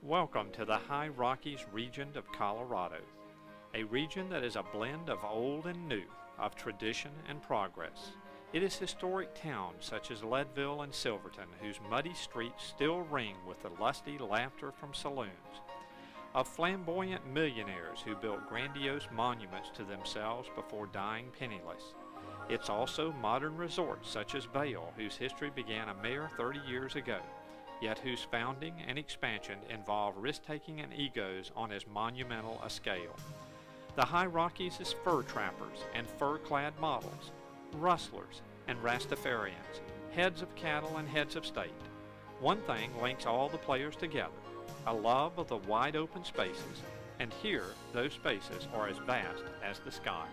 Welcome to the High Rockies region of Colorado, a region that is a blend of old and new, of tradition and progress. It is historic towns such as Leadville and Silverton whose muddy streets still ring with the lusty laughter from saloons, of flamboyant millionaires who built grandiose monuments to themselves before dying penniless. It's also modern resorts such as Vail, whose history began a mere 30 years ago, yet whose founding and expansion involve risk-taking and egos on as monumental a scale. The High Rockies is fur trappers and fur-clad models, rustlers and Rastafarians, heads of cattle and heads of state. One thing links all the players together, a love of the wide open spaces, and here those spaces are as vast as the sky.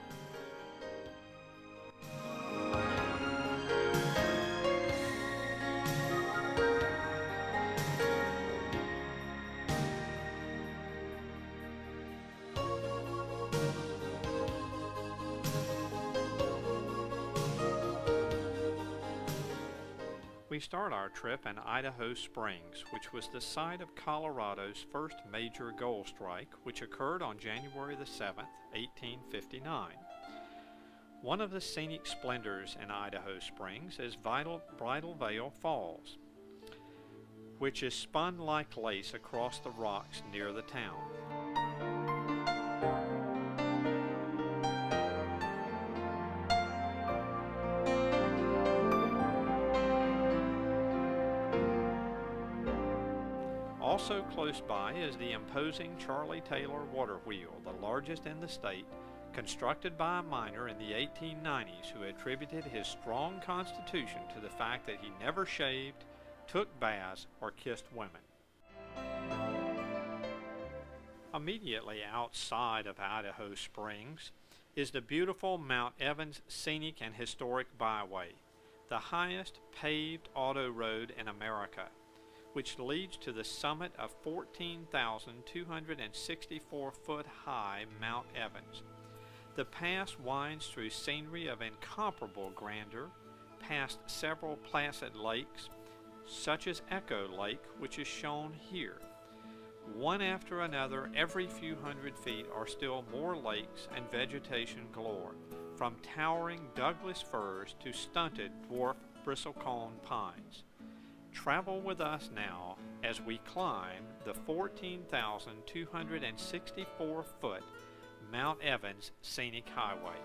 We start our trip in Idaho Springs, which was the site of Colorado's first major gold strike, which occurred on January the 7th, 1859. One of the scenic splendors in Idaho Springs is Bridal Veil Falls, which is spun like lace across the rocks near the town. Also close by is the imposing Charlie Taylor water wheel, the largest in the state, constructed by a miner in the 1890s who attributed his strong constitution to the fact that he never shaved, took baths, or kissed women. Immediately outside of Idaho Springs is the beautiful Mount Evans Scenic and Historic Byway, the highest paved auto road in America, which leads to the summit of 14,264-foot high Mount Evans. The pass winds through scenery of incomparable grandeur, past several placid lakes, such as Echo Lake, which is shown here. One after another, every few hundred feet are still more lakes and vegetation galore, from towering Douglas firs to stunted dwarf bristlecone pines. Travel with us now as we climb the 14,264-foot Mount Evans Scenic Highway.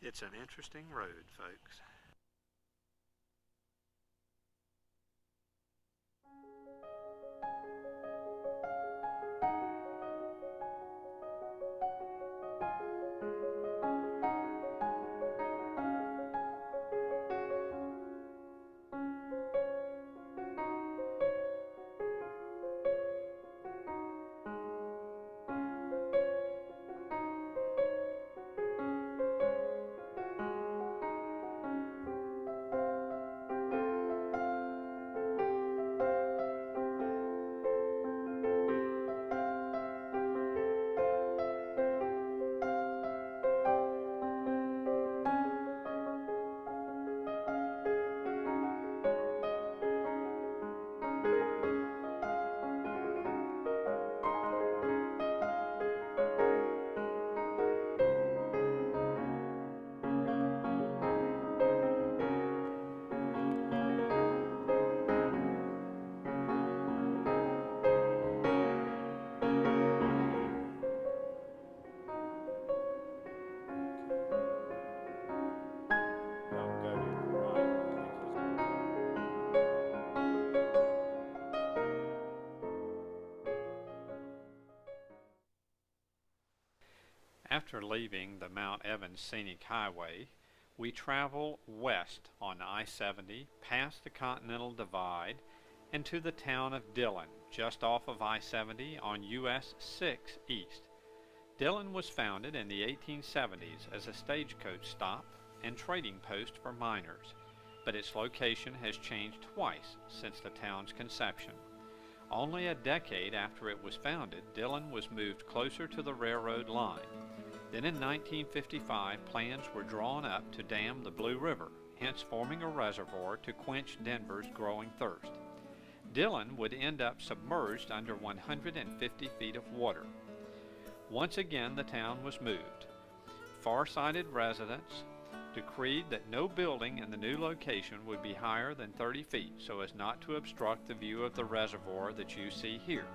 It's an interesting road, folks. After leaving the Mount Evans Scenic Highway, we travel west on I-70 past the Continental Divide and to the town of Dillon, just off of I-70 on US 6 East. Dillon was founded in the 1870s as a stagecoach stop and trading post for miners, but its location has changed twice since the town's conception. Only a decade after it was founded, Dillon was moved closer to the railroad line. Then in 1955, plans were drawn up to dam the Blue River, hence forming a reservoir to quench Denver's growing thirst. Dillon would end up submerged under 150 feet of water. Once again, the town was moved. Far-sighted residents decreed that no building in the new location would be higher than 30 feet so as not to obstruct the view of the reservoir that you see here,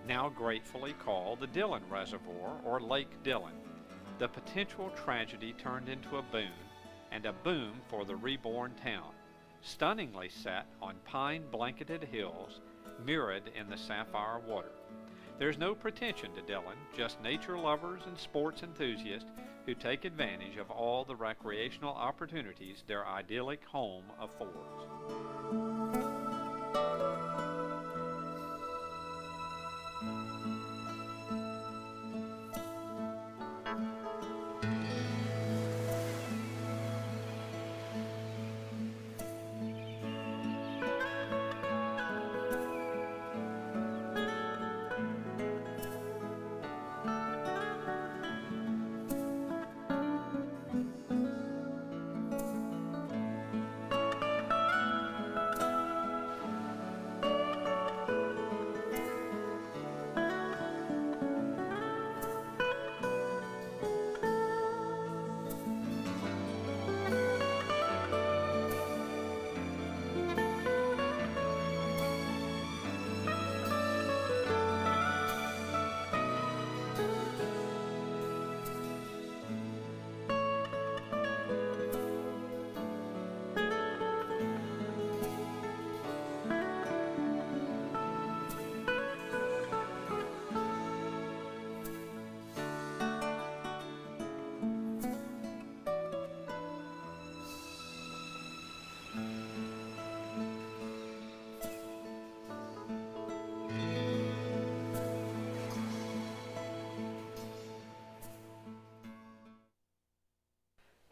now gratefully called the Dillon Reservoir or Lake Dillon. The potential tragedy turned into a boon, and a boom for the reborn town, stunningly set on pine-blanketed hills mirrored in the sapphire water. There's no pretension to Dillon, just nature lovers and sports enthusiasts who take advantage of all the recreational opportunities their idyllic home affords.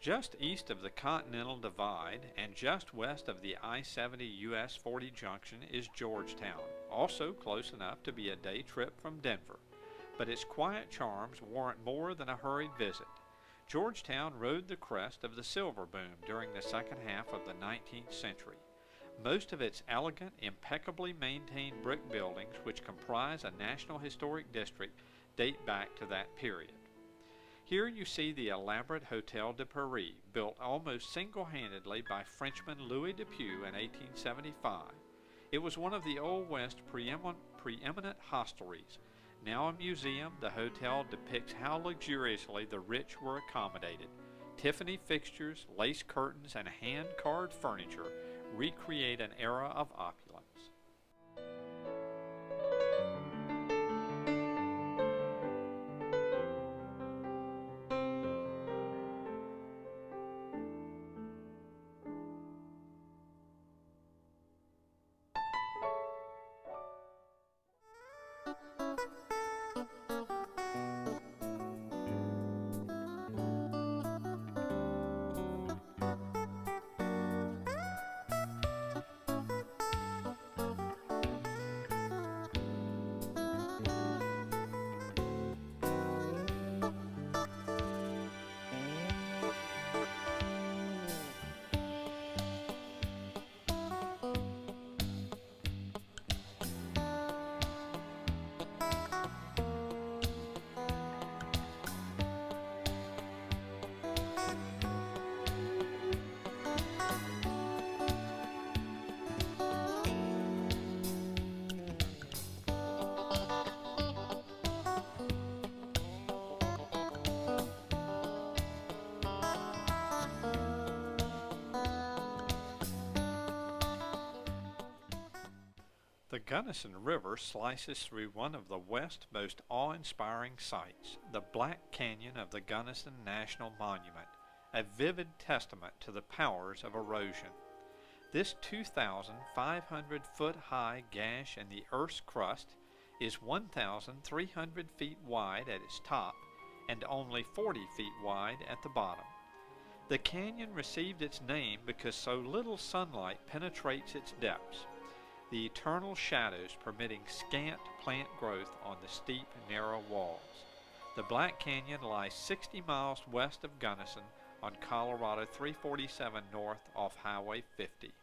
Just east of the Continental Divide and just west of the I-70 US 40 junction is Georgetown, also close enough to be a day trip from Denver. But its quiet charms warrant more than a hurried visit. Georgetown rode the crest of the silver boom during the second half of the 19th century. Most of its elegant, impeccably maintained brick buildings, which comprise a National Historic District, date back to that period. Here you see the elaborate Hotel de Paris, built almost single-handedly by Frenchman Louis Depew in 1875. It was one of the Old West preeminent hostelries. Now a museum, the hotel depicts how luxuriously the rich were accommodated. Tiffany fixtures, lace curtains, and hand-carved furniture recreate an era of opulence. The Gunnison River slices through one of the West's most awe-inspiring sights, the Black Canyon of the Gunnison National Monument, a vivid testament to the powers of erosion. This 2,500-foot-high gash in the Earth's crust is 1,300 feet wide at its top and only 40 feet wide at the bottom. The canyon received its name because so little sunlight penetrates its depths, the eternal shadows permitting scant plant growth on the steep, narrow walls. The Black Canyon lies 60 miles west of Gunnison on Colorado 347 north off Highway 50.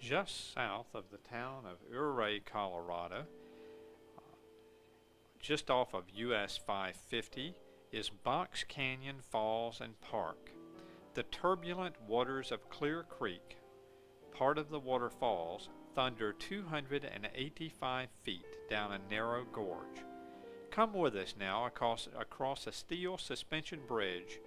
just south of the town of Ouray, Colorado, just off of US 550, is Box Canyon Falls and Park. The turbulent waters of Clear Creek, part of the waterfalls, thunder 285 feet down a narrow gorge. Come with us now across a steel suspension bridge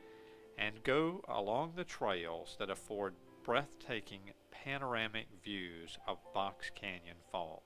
and go along the trails that afford breathtaking panoramic views of Box Canyon Falls.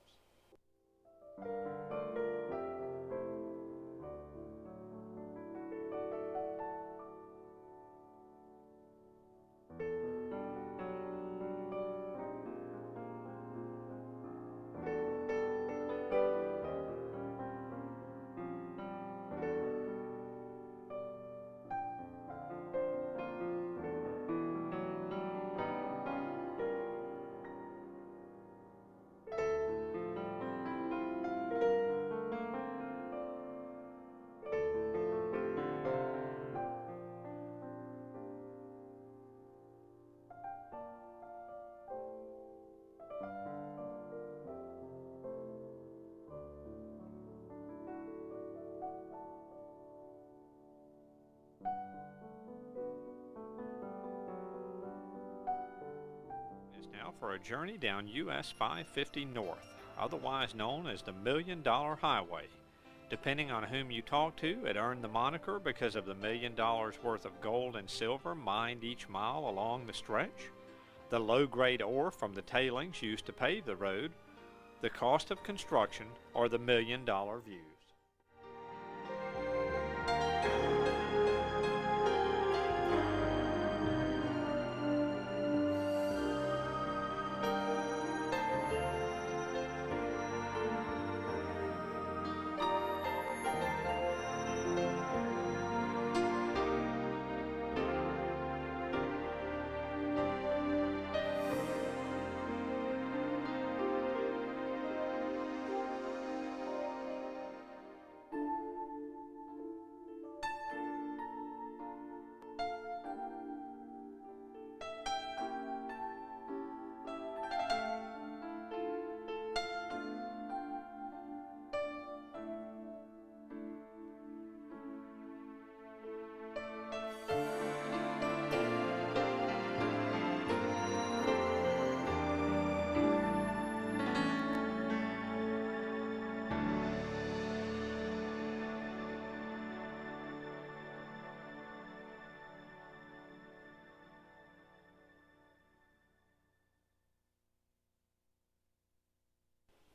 Now for a journey down US 550 North, otherwise known as the $1 Million Highway. Depending on whom you talk to, it earned the moniker because of the $1 million worth of gold and silver mined each mile along the stretch, the low-grade ore from the tailings used to pave the road, the cost of construction, or the $1 million views.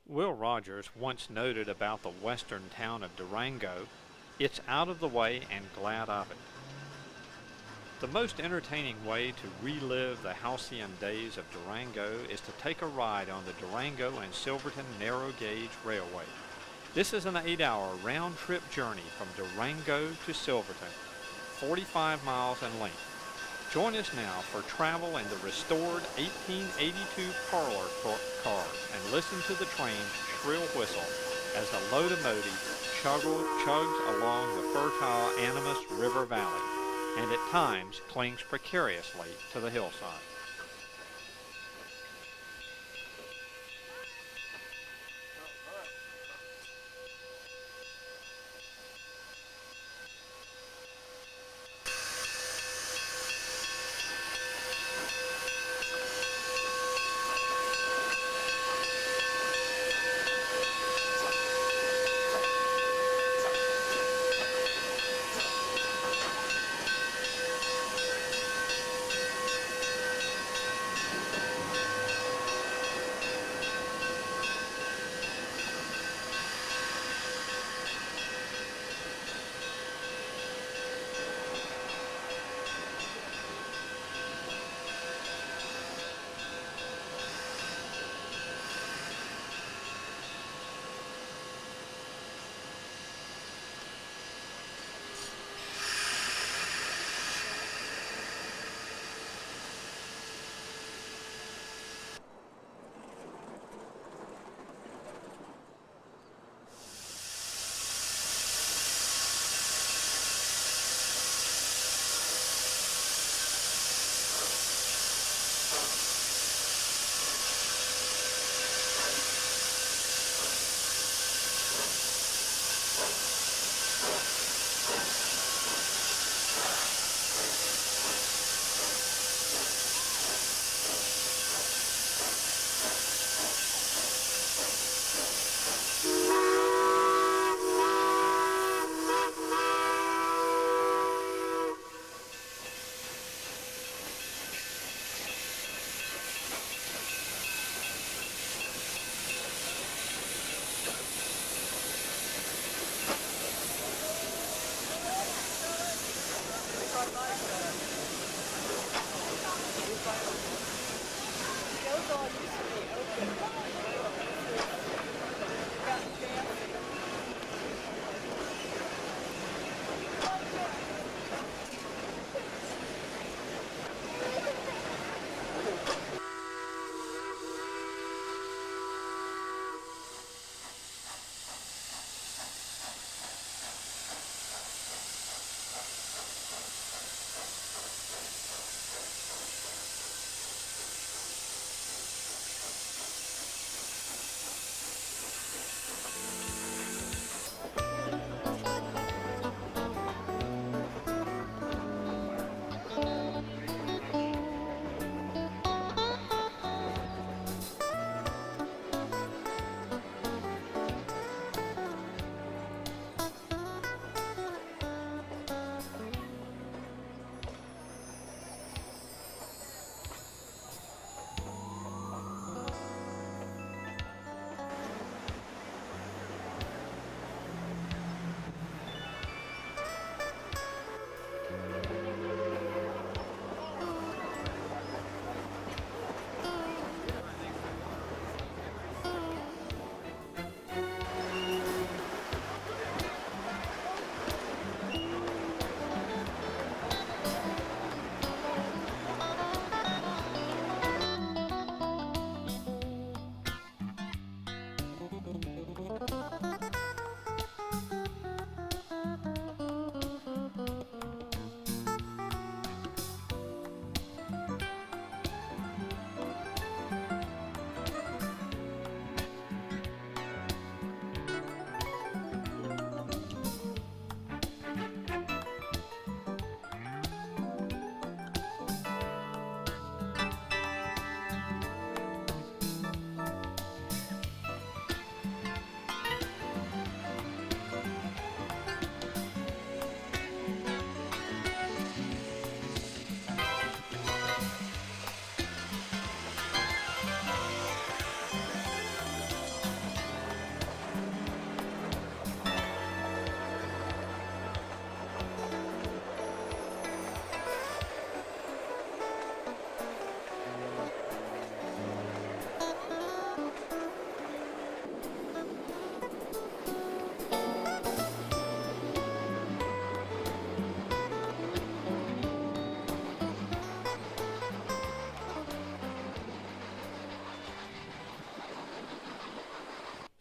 Will Rogers once noted about the western town of Durango, "It's out of the way and glad of it." The most entertaining way to relive the halcyon days of Durango is to take a ride on the Durango and Silverton Narrow Gauge Railway. This is an 8-hour round-trip journey from Durango to Silverton, 45 miles in length. Join us now for travel in the restored 1882 parlor car and listen to the train's shrill whistle as the locomotive chugs along the fertile Animas River Valley and at times clings precariously to the hillside.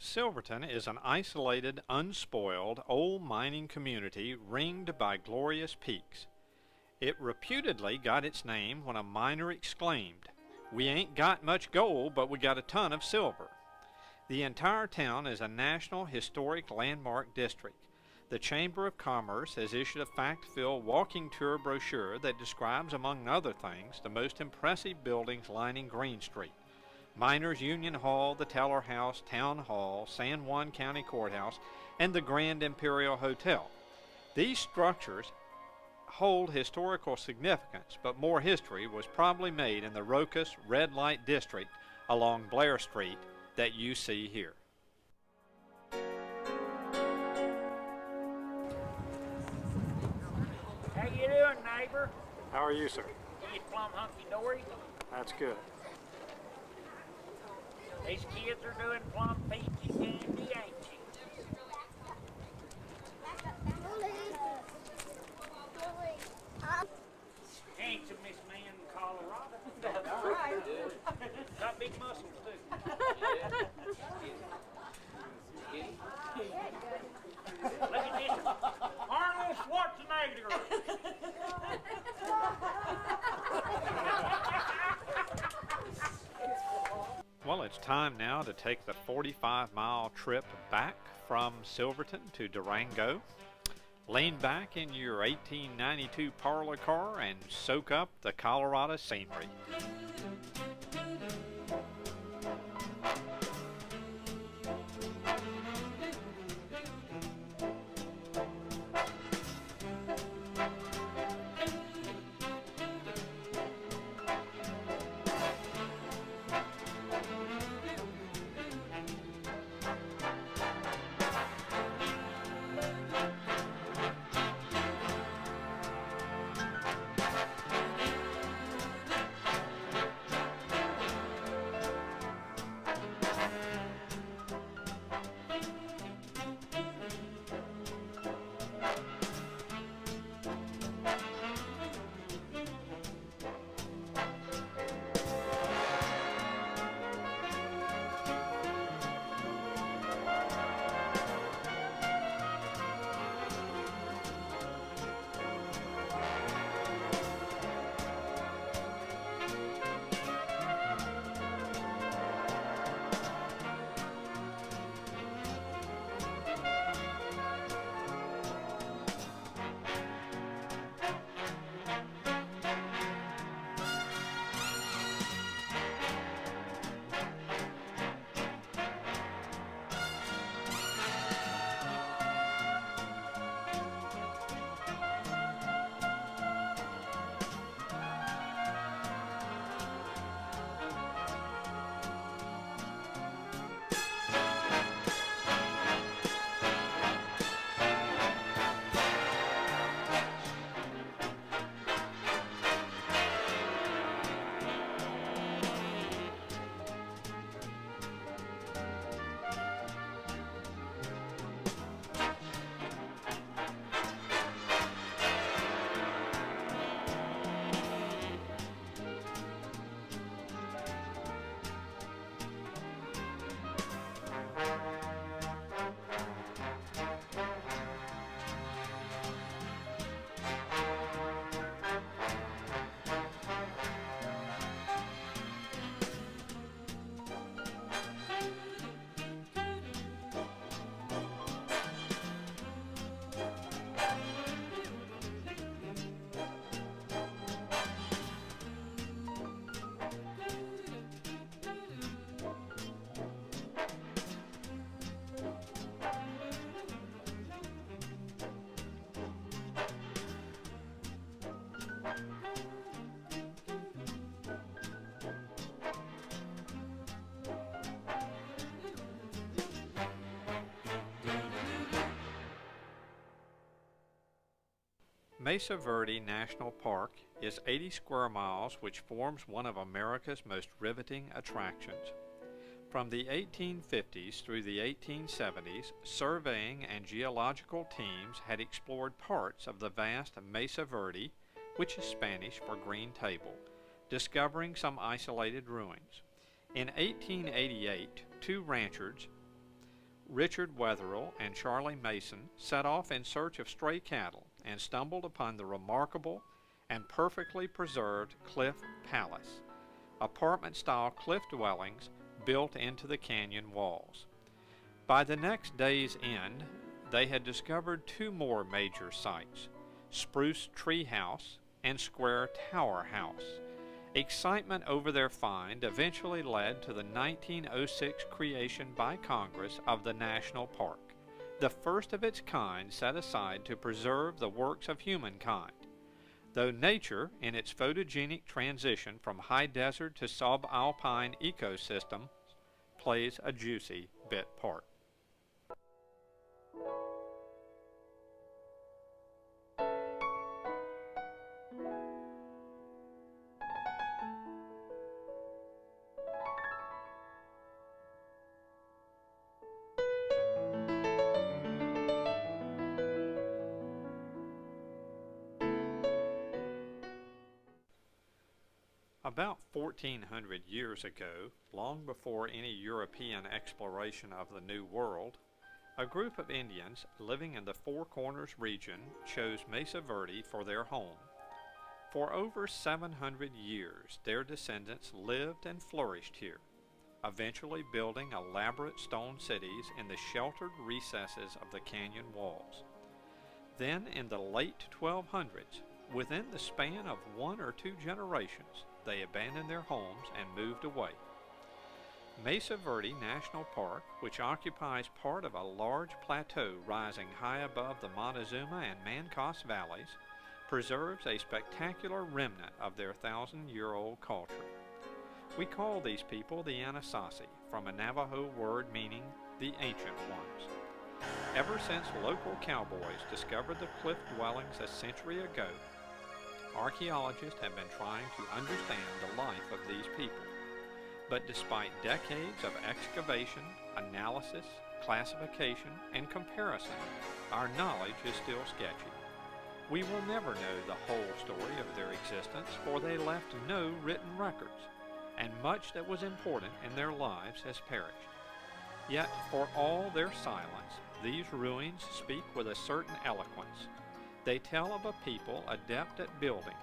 Silverton is an isolated, unspoiled, old mining community ringed by glorious peaks. It reputedly got its name when a miner exclaimed, "We ain't got much gold, but we got a ton of silver." The entire town is a National Historic Landmark District. The Chamber of Commerce has issued a fact-filled walking tour brochure that describes, among other things, the most impressive buildings lining Green Street: Miners Union Hall, the Teller House, Town Hall, San Juan County Courthouse, and the Grand Imperial Hotel. These structures hold historical significance, but more history was probably made in the raucous red light district along Blair Street that you see here. How you doing, neighbor? How are you, sir? You plumb hunky-dory? That's good. These kids are doing plumb peachy candy, ain't you? Handsomest man in Colorado. That's right. Got big muscles, too. Look at this. Arnold Schwarzenegger. Well, it's time now to take the 45-mile trip back from Silverton to Durango. Lean back in your 1892 parlor car and soak up the Colorado scenery. Mesa Verde National Park is 80 square miles, which forms one of America's most riveting attractions. From the 1850s through the 1870s, surveying and geological teams had explored parts of the vast Mesa Verde, which is Spanish for green table, discovering some isolated ruins. In 1888, two ranchers, Richard Wetherill and Charlie Mason, set off in search of stray cattle and stumbled upon the remarkable and perfectly preserved Cliff Palace, apartment-style cliff dwellings built into the canyon walls. By the next day's end, they had discovered two more major sites, Spruce Tree House and Square Tower House. Excitement over their find eventually led to the 1906 creation by Congress of the National Park, the first of its kind set aside to preserve the works of humankind. Though nature, in its photogenic transition from high desert to subalpine ecosystem, plays a juicy bit part. About 1400 years ago, long before any European exploration of the New World, a group of Indians living in the Four Corners region chose Mesa Verde for their home. For over 700 years, their descendants lived and flourished here, eventually building elaborate stone cities in the sheltered recesses of the canyon walls. Then, in the late 1200s, within the span of 1 or 2 generations, they abandoned their homes and moved away. Mesa Verde National Park, which occupies part of a large plateau rising high above the Montezuma and Mancos valleys, preserves a spectacular remnant of their 1,000-year-old culture. We call these people the Anasazi, from a Navajo word meaning the ancient ones. Ever since local cowboys discovered the cliff dwellings a century ago, archaeologists have been trying to understand the life of these people. But despite decades of excavation, analysis, classification, and comparison, our knowledge is still sketchy. We will never know the whole story of their existence, for they left no written records, and much that was important in their lives has perished. Yet, for all their silence, these ruins speak with a certain eloquence. They tell of a people adept at building,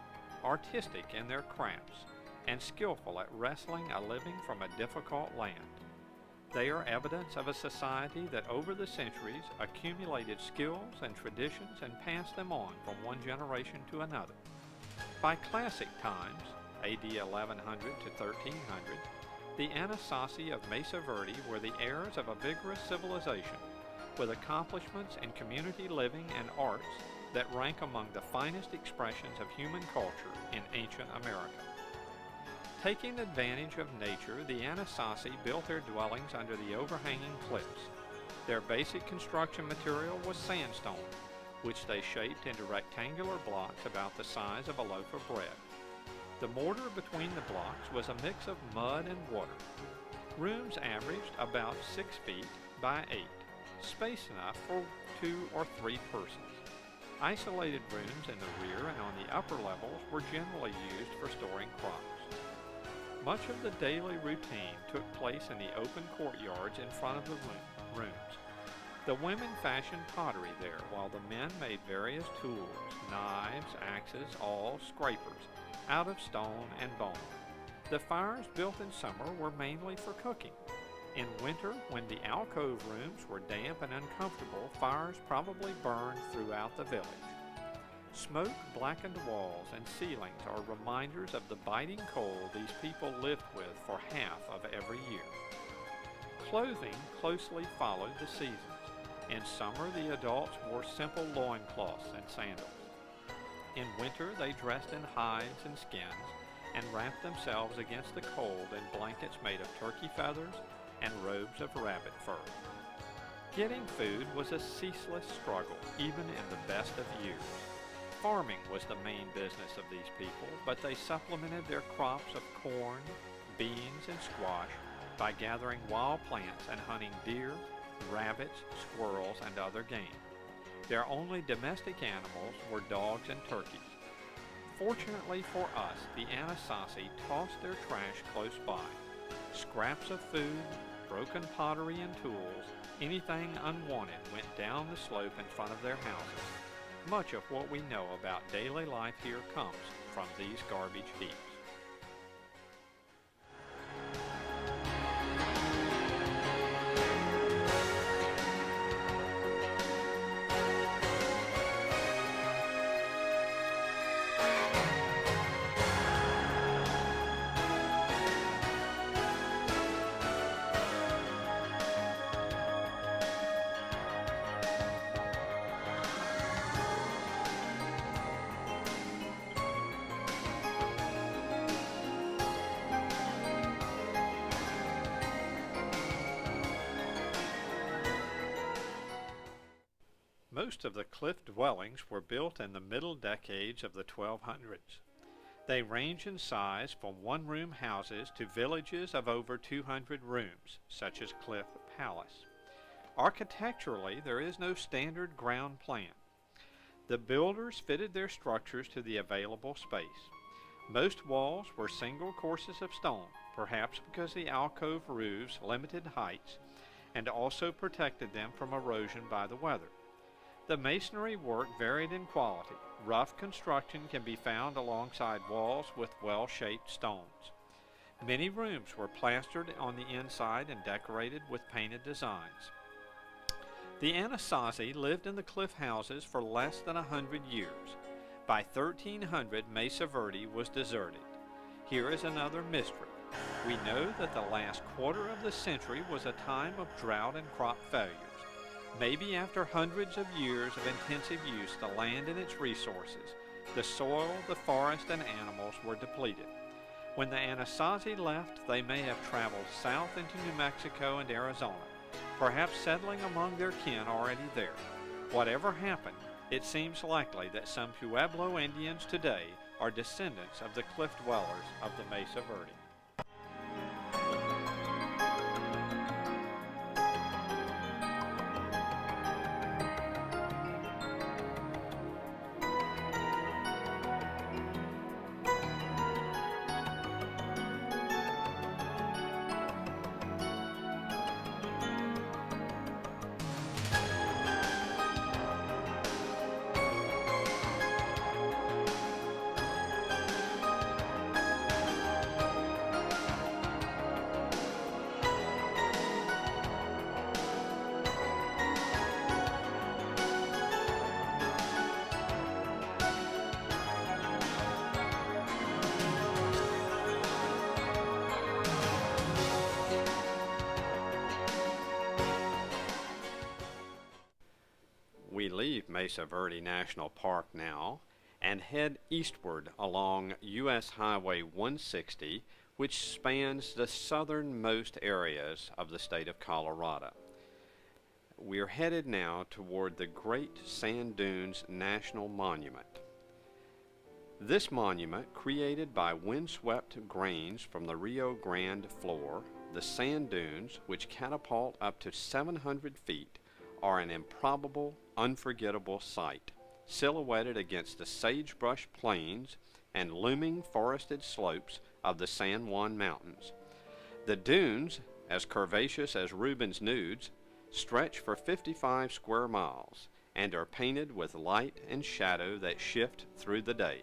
artistic in their crafts, and skillful at wresting a living from a difficult land. They are evidence of a society that over the centuries accumulated skills and traditions and passed them on from one generation to another. By classic times, AD 1100 to 1300, the Anasazi of Mesa Verde were the heirs of a vigorous civilization, with accomplishments in community living and arts that rank among the finest expressions of human culture in ancient America. Taking advantage of nature, the Anasazi built their dwellings under the overhanging cliffs. Their basic construction material was sandstone, which they shaped into rectangular blocks about the size of a loaf of bread. The mortar between the blocks was a mix of mud and water. Rooms averaged about 6 feet by 8, space enough for 2 or 3 persons. Isolated rooms in the rear and on the upper levels were generally used for storing crops. Much of the daily routine took place in the open courtyards in front of the rooms. The women fashioned pottery there, while the men made various tools, knives, axes, awls, scrapers, out of stone and bone. The fires built in summer were mainly for cooking. In winter, when the alcove rooms were damp and uncomfortable, fires probably burned throughout the village. Smoke blackened walls and ceilings are reminders of the biting cold these people lived with for half of every year. Clothing closely followed the seasons. In summer, the adults wore simple loincloths and sandals. In winter, they dressed in hides and skins and wrapped themselves against the cold in blankets made of turkey feathers and robes of rabbit fur. Getting food was a ceaseless struggle, even in the best of years. farming was the main business of these people, but they supplemented their crops of corn, beans, and squash by gathering wild plants and hunting deer, rabbits, squirrels, and other game. Their only domestic animals were dogs and turkeys. Fortunately for us, the Anasazi tossed their trash close by. Scraps of food, broken pottery and tools, anything unwanted went down the slope in front of their houses. Much of what we know about daily life here comes from these garbage heaps. Most of the cliff dwellings were built in the middle decades of the 1200s. They range in size from one-room houses to villages of over 200 rooms, such as Cliff Palace. Architecturally, there is no standard ground plan. The builders fitted their structures to the available space. Most walls were single courses of stone, perhaps because the alcove roofs limited heights and also protected them from erosion by the weather. The masonry work varied in quality. Rough construction can be found alongside walls with well-shaped stones. Many rooms were plastered on the inside and decorated with painted designs. The Anasazi lived in the cliff houses for less than 100 years. By 1300, Mesa Verde was deserted. Here is another mystery. We know that the last quarter of the century was a time of drought and crop failures. Maybe after hundreds of years of intensive use, the land and its resources, the soil, the forest, and animals were depleted. When the Anasazi left, they may have traveled south into New Mexico and Arizona, perhaps settling among their kin already there. Whatever happened, it seems likely that some Pueblo Indians today are descendants of the cliff dwellers of the Mesa Verde. We leave Mesa Verde National Park now and head eastward along U.S. Highway 160, which spans the southernmost areas of the state of Colorado. We're headed now toward the Great Sand Dunes National Monument. This monument, created by windswept grains from the Rio Grande floor, the sand dunes, which catapult up to 700 feet, are an improbable, unforgettable sight, silhouetted against the sagebrush plains and looming forested slopes of the San Juan Mountains. The dunes, as curvaceous as Rubens' nudes, stretch for 55 square miles and are painted with light and shadow that shift through the day.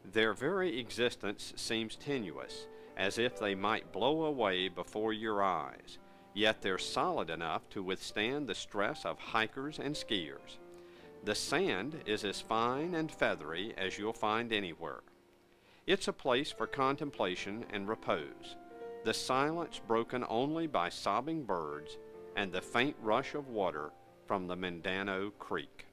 Their very existence seems tenuous, as if they might blow away before your eyes, yet they're solid enough to withstand the stress of hikers and skiers. The sand is as fine and feathery as you'll find anywhere. It's a place for contemplation and repose, the silence broken only by sobbing birds and the faint rush of water from the Mendano Creek.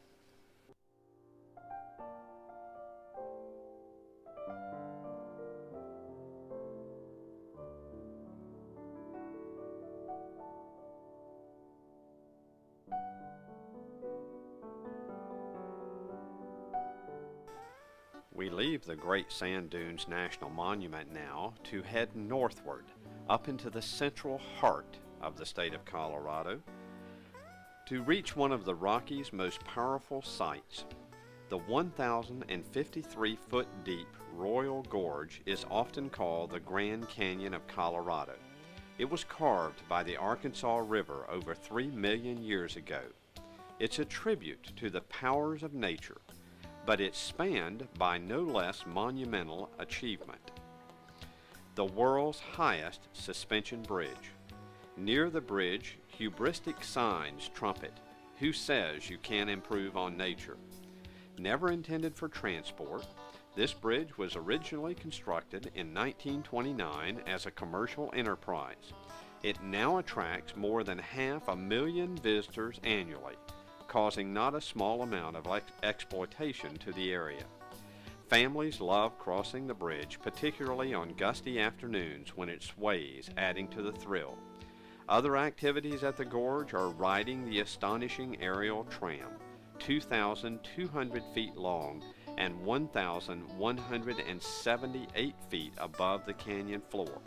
We leave the Great Sand Dunes National Monument now to head northward, up into the central heart of the state of Colorado, to reach one of the Rockies' most powerful sights. The 1,053-foot deep Royal Gorge is often called the Grand Canyon of Colorado. It was carved by the Arkansas River over 3 million years ago. It's a tribute to the powers of nature, but it's spanned by no less monumental achievement. The world's highest suspension bridge. Near the bridge, hubristic signs trumpet, "Who says you can't improve on nature?" Never intended for transport, this bridge was originally constructed in 1929 as a commercial enterprise. It now attracts more than 500,000 visitors annually, causing not a small amount of exploitation to the area. Families love crossing the bridge, particularly on gusty afternoons when it sways, adding to the thrill. Other activities at the gorge are riding the astonishing aerial tram, 2,200 feet long and 1,178 feet above the canyon floor,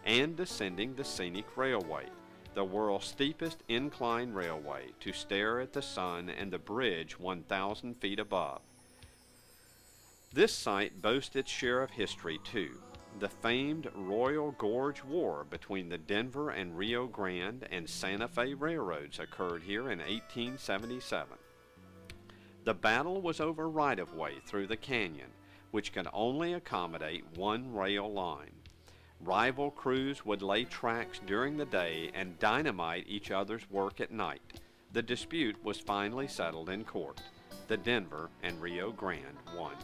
and descending the scenic railway, the world's steepest incline railway, to stare at the sun and the bridge 1,000 feet above. This site boasts its share of history too. The famed Royal Gorge War between the Denver and Rio Grande and Santa Fe railroads occurred here in 1877. The battle was over right-of-way through the canyon, which could only accommodate one rail line. Rival crews would lay tracks during the day and dynamite each other's work at night. The dispute was finally settled in court. The Denver and Rio Grande won.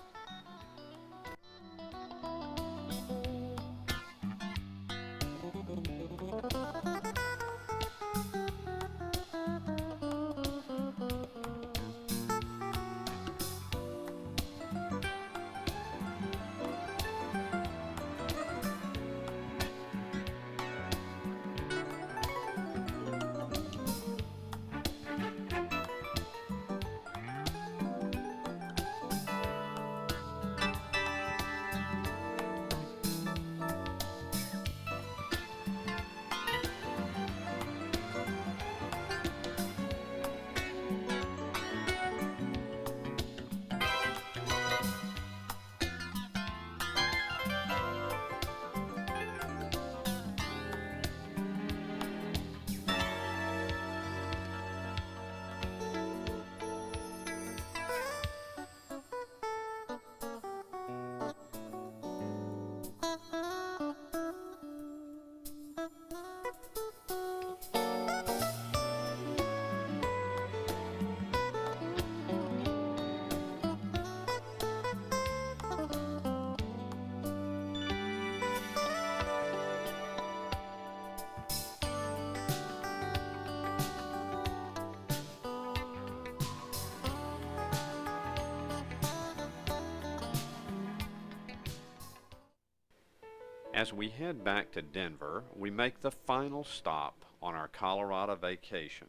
As we head back to Denver, we make the final stop on our Colorado vacation.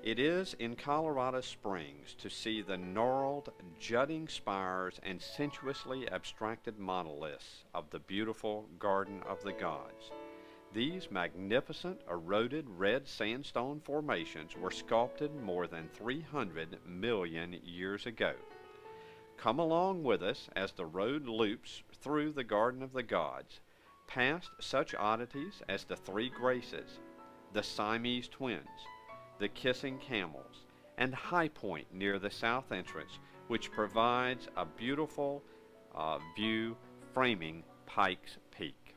It is in Colorado Springs to see the gnarled, jutting spires and sensuously abstracted monoliths of the beautiful Garden of the Gods. These magnificent, eroded red sandstone formations were sculpted more than 300 million years ago. Come along with us as the road loops through the Garden of the Gods, past such oddities as the Three Graces, the Siamese Twins, the Kissing Camels, and High Point near the south entrance, which provides a beautiful view framing Pikes Peak.